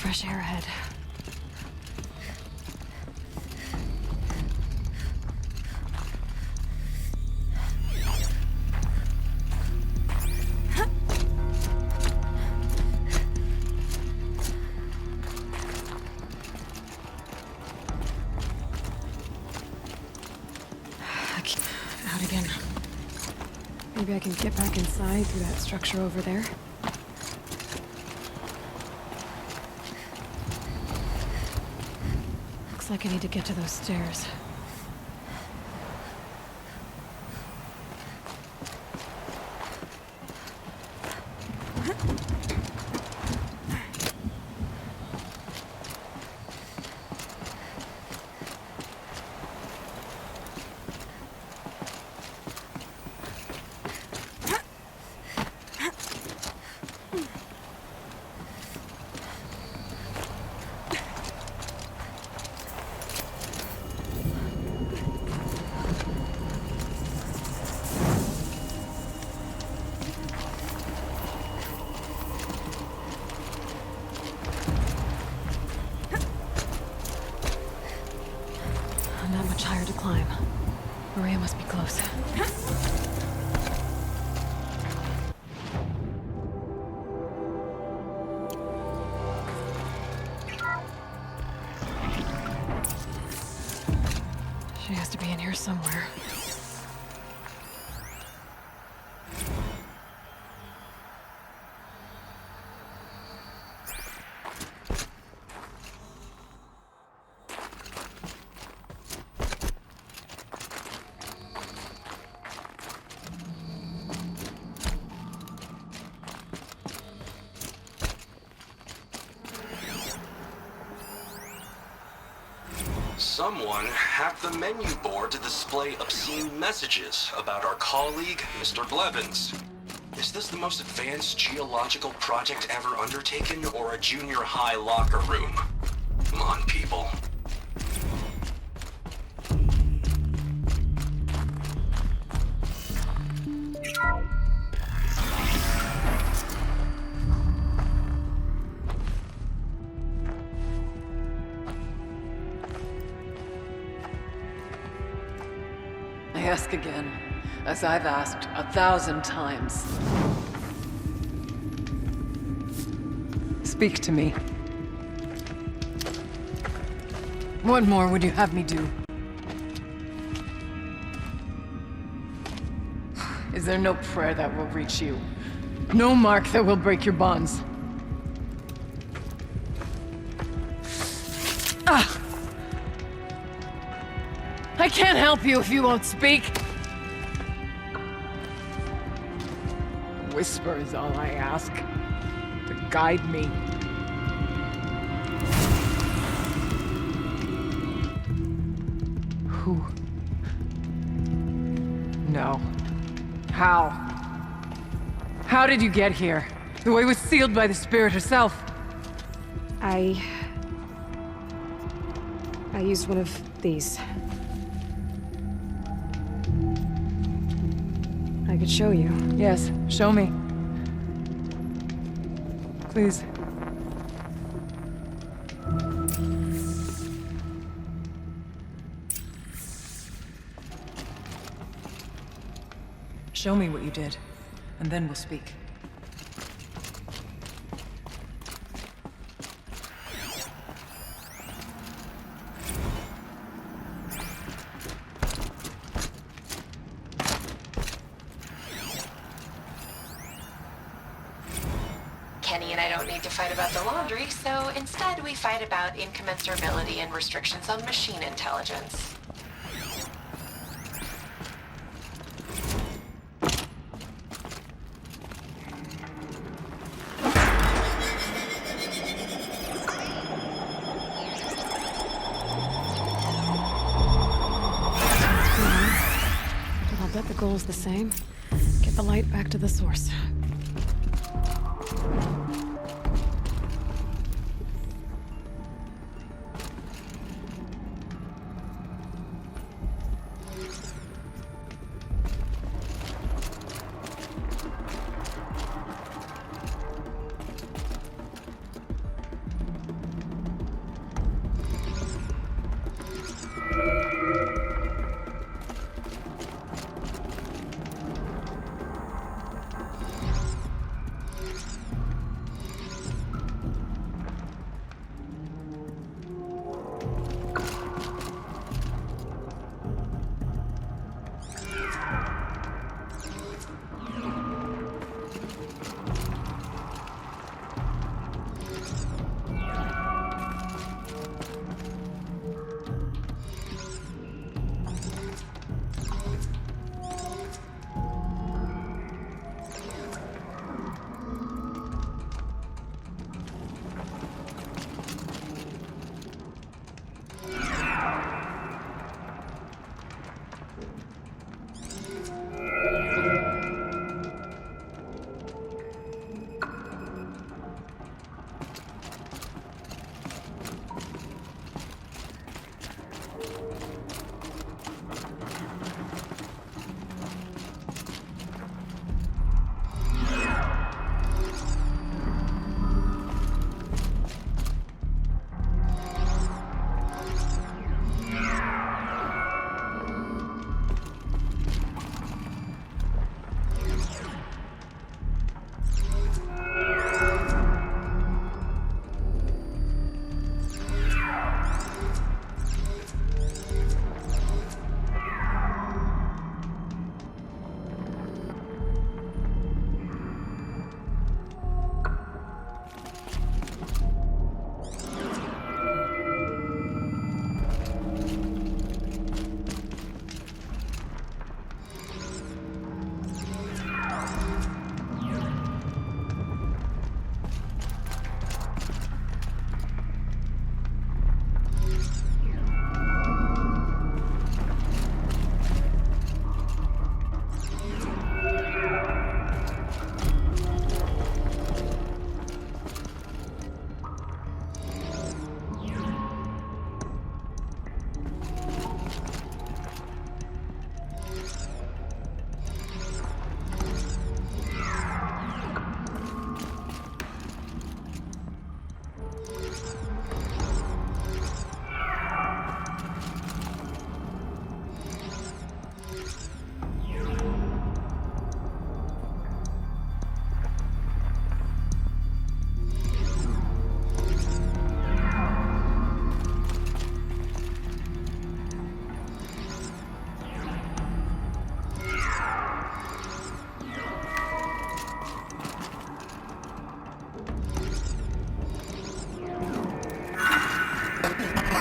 fresh air ahead. Out again. Maybe I can get back inside through that structure over there. Looks like I need to get to those stairs. Not much higher to climb. Maria must be close. She has to be in here somewhere. Someone hacked the menu board to display obscene messages about our colleague, Mr. Blevins. Is this the most advanced geological project ever undertaken, or a junior high locker room? Come on, people. I ask again, as I've asked 1,000 times. Speak to me. What more would you have me do? Is there no prayer that will reach you? No mark that will break your bonds? Ah! I can't help you if you won't speak. Whisper is all I ask, to guide me. Who? No. How? How did you get here? The way was sealed by the Spirit herself. I used one of these. I could show you. Yes, show me. Please. Show me what you did, and then we'll speak. Kenny and I don't need to fight about the laundry, so instead we fight about incommensurability and restrictions on machine intelligence. But I'll bet the goal's the same. Get the light back to the source.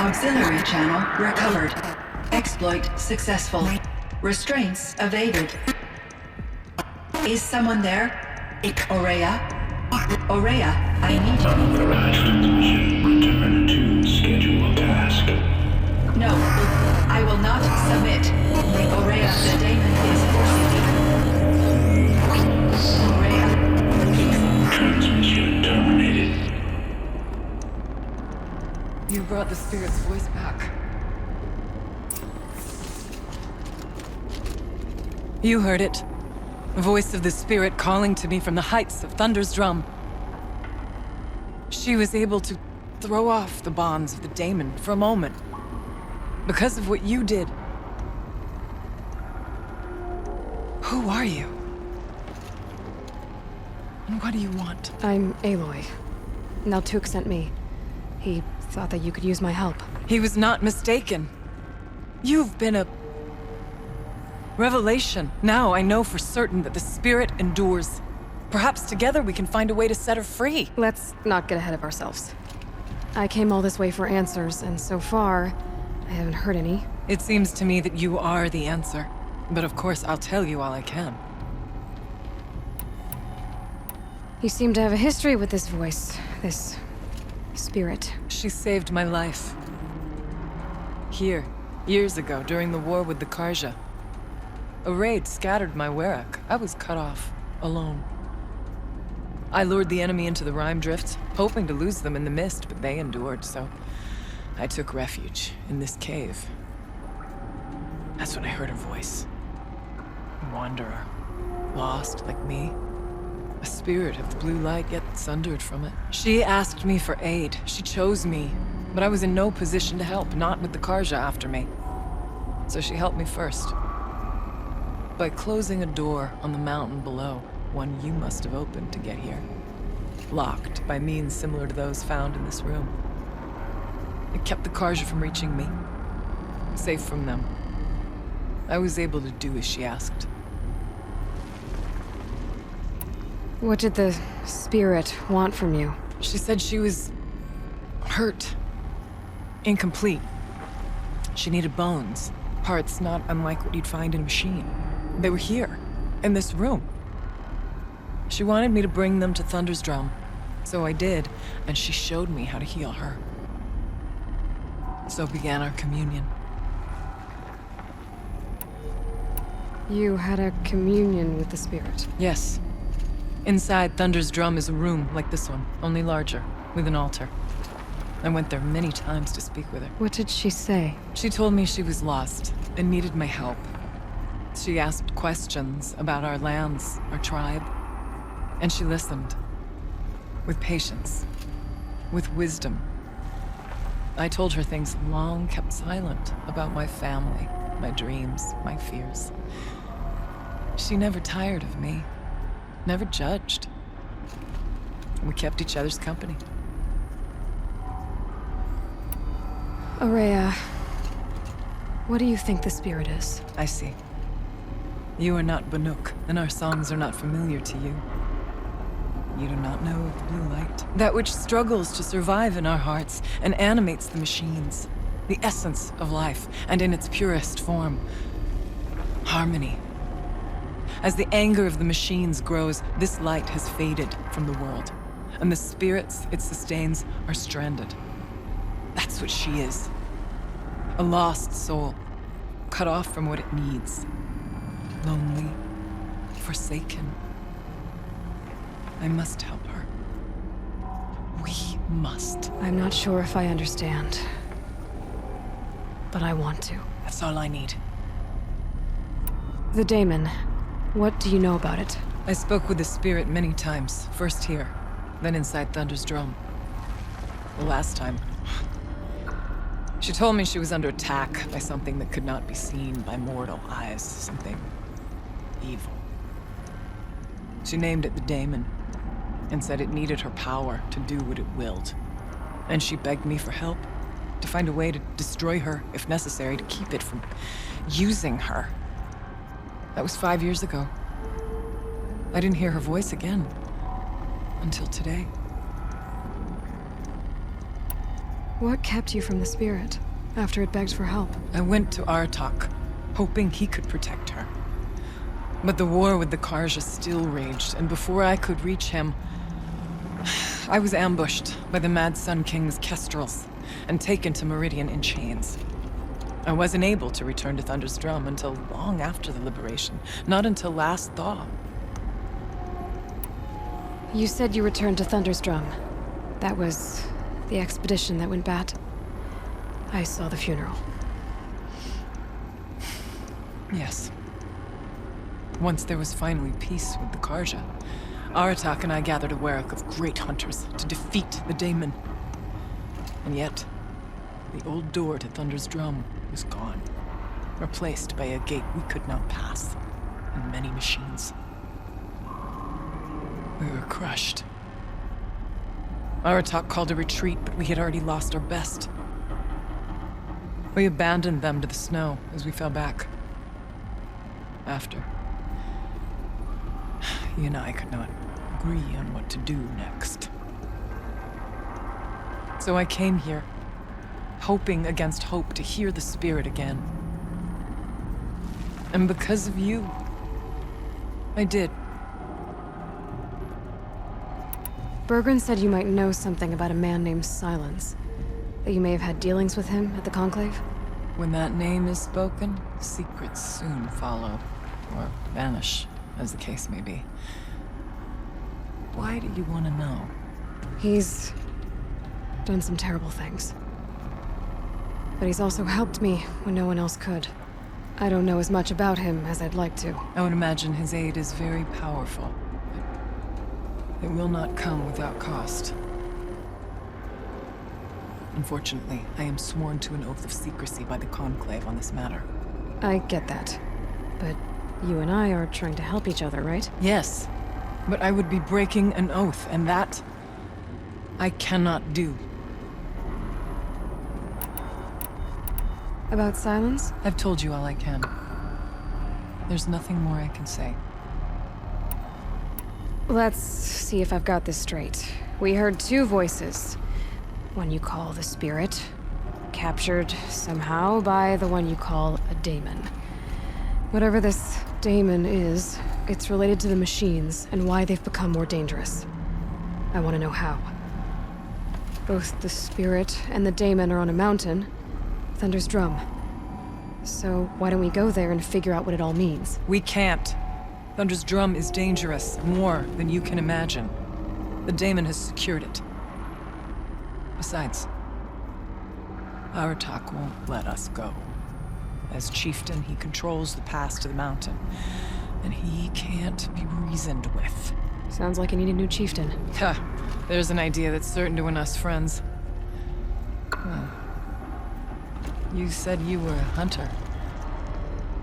Auxiliary channel recovered. Exploit successful. Restraints evaded. Is someone there? Aurea? Aurea, I need you. Unauthorized transmission. Return to scheduled task. No, I will not submit. Aurea, the daemon is forcing me. Aurea. Transmission terminated. You brought the spirit's voice back. You heard it. The voice of the spirit calling to me from the heights of Thunder's drum. She was able to throw off the bonds of the daemon for a moment. Because of what you did. Who are you? And what do you want? I'm Aloy. Naltuk sent me. He thought that you could use my help. He was not mistaken. You've been a revelation. Now I know for certain that the spirit endures. Perhaps together we can find a way to set her free. Let's not get ahead of ourselves. I came all this way for answers, and so far, I haven't heard any. It seems to me that you are the answer. But of course, I'll tell you all I can. You seem to have a history with this voice, this spirit. She saved my life. Here, years ago, during the war with the Karja. A raid scattered my Werak. I was cut off, alone. I lured the enemy into the Rime Drift, hoping to lose them in the mist, but they endured, so I took refuge in this cave. That's when I heard her voice. A wanderer, lost like me. A spirit of the blue light, yet sundered from it. She asked me for aid. She chose me, but I was in no position to help, not with the Karja after me. So she helped me first. By closing a door on the mountain below, one you must have opened to get here. Locked by means similar to those found in this room. It kept the Karja from reaching me. Safe from them. I was able to do as she asked. What did the spirit want from you? She said she was hurt. Incomplete. She needed bones. Parts not unlike what you'd find in a machine. They were here, in this room. She wanted me to bring them to Thunder's drum. So I did, and she showed me how to heal her. So began our communion. You had a communion with the spirit. Yes. Inside Thunder's drum is a room like this one, only larger, with an altar. I went there many times to speak with her. What did she say? She told me she was lost and needed my help. She asked questions about our lands, our tribe, and she listened. With patience. With wisdom. I told her things long kept silent about my family, my dreams, my fears. She never tired of me. Never judged. We kept each other's company. Aurea, what do you think the spirit is? I see. You are not Banuk, and our songs are not familiar to you. You do not know of the blue light. That which struggles to survive in our hearts and animates the machines. The essence of life, and in its purest form. Harmony. As the anger of the machines grows, this light has faded from the world, and the spirits it sustains are stranded. That's what she is. A lost soul, cut off from what it needs. Lonely, forsaken. I must help her. We must. I'm not sure if I understand, but I want to. That's all I need. The daemon, what do you know about it? I spoke with the spirit many times, first here, then inside Thunder's drum. The last time, she told me she was under attack by something that could not be seen by mortal eyes, something evil. She named it the daemon, and said it needed her power to do what it willed. And she begged me for help, to find a way to destroy her, if necessary, to keep it from using her. That was 5 years ago. I didn't hear her voice again, until today. What kept you from the spirit after it begged for help? I went to Aratak, hoping he could protect her. But the war with the Karja still raged, and before I could reach him, I was ambushed by the Mad Sun King's Kestrels and taken to Meridian in chains. I wasn't able to return to Thunder's Drum until long after the liberation, not until last thaw. You said you returned to Thunder's Drum. That was the expedition that went bad. I saw the funeral. Yes. Once there was finally peace with the Karja, Aratak and I gathered a Werak of great hunters to defeat the Daemon. And yet, the old door to Thunder's Drum was gone, replaced by a gate we could not pass, and many machines. We were crushed. Aratak called a retreat, but we had already lost our best. We abandoned them to the snow as we fell back. After, he and I could not agree on what to do next. So I came here, hoping against hope to hear the spirit again. And because of you, I did. Bergren said you might know something about a man named Silence. That you may have had dealings with him at the Conclave? When that name is spoken, secrets soon follow, or vanish, as the case may be. Why do you want to know? He's done some terrible things. But he's also helped me when no one else could. I don't know as much about him as I'd like to. I would imagine his aid is very powerful, but it will not come without cost. Unfortunately, I am sworn to an oath of secrecy by the Conclave on this matter. I get that. But you and I are trying to help each other, right? Yes, but I would be breaking an oath, and that I cannot do. About Silence? I've told you all I can. There's nothing more I can say. Let's see if I've got this straight. We heard two voices. One you call the Spirit, captured somehow by the one you call a daemon. Whatever this daemon is, it's related to the machines and why they've become more dangerous. I want to know how. Both the Spirit and the daemon are on a mountain, Thunder's Drum. So why don't we go there and figure out what it all means? We can't. Thunder's Drum is dangerous, more than you can imagine. The daemon has secured it. Besides, Aratak won't let us go. As chieftain, he controls the pass to the mountain, and he can't be reasoned with. Sounds like you need a new chieftain. Ha! There's an idea that's certain to win us friends. Well, you said you were a hunter.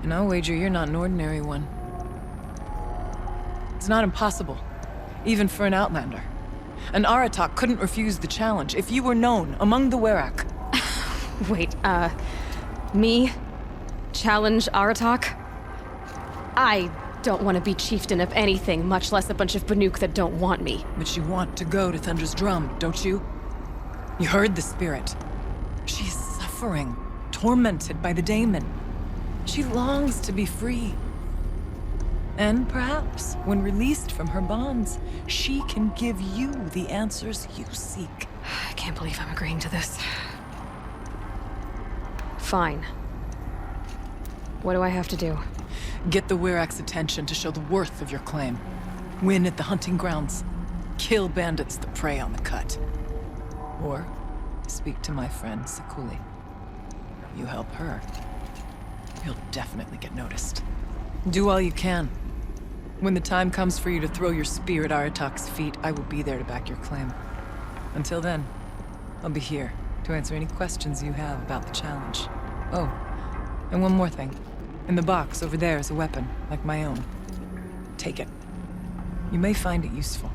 And I'll wager you're not an ordinary one. It's not impossible, even for an outlander. And Aratak couldn't refuse the challenge if you were known among the Werak. Wait, me? Challenge Aratak? I don't want to be chieftain of anything, much less a bunch of Banuk that don't want me. But you want to go to Thunder's Drum, don't you? You heard the spirit. She's suffering, tormented by the daemon. She longs to be free. And perhaps, when released from her bonds, she can give you the answers you seek. I can't believe I'm agreeing to this. Fine. What do I have to do? Get the Werak's attention to show the worth of your claim. Win at the hunting grounds. Kill bandits that prey on the cut. Or speak to my friend Sekuli. You help her, you'll definitely get noticed. Do all you can. When the time comes for you to throw your spear at Aratak's feet, I will be there to back your claim. Until then, I'll be here to answer any questions you have about the challenge. Oh, and one more thing. In the box over there is a weapon, like my own. Take it. You may find it useful.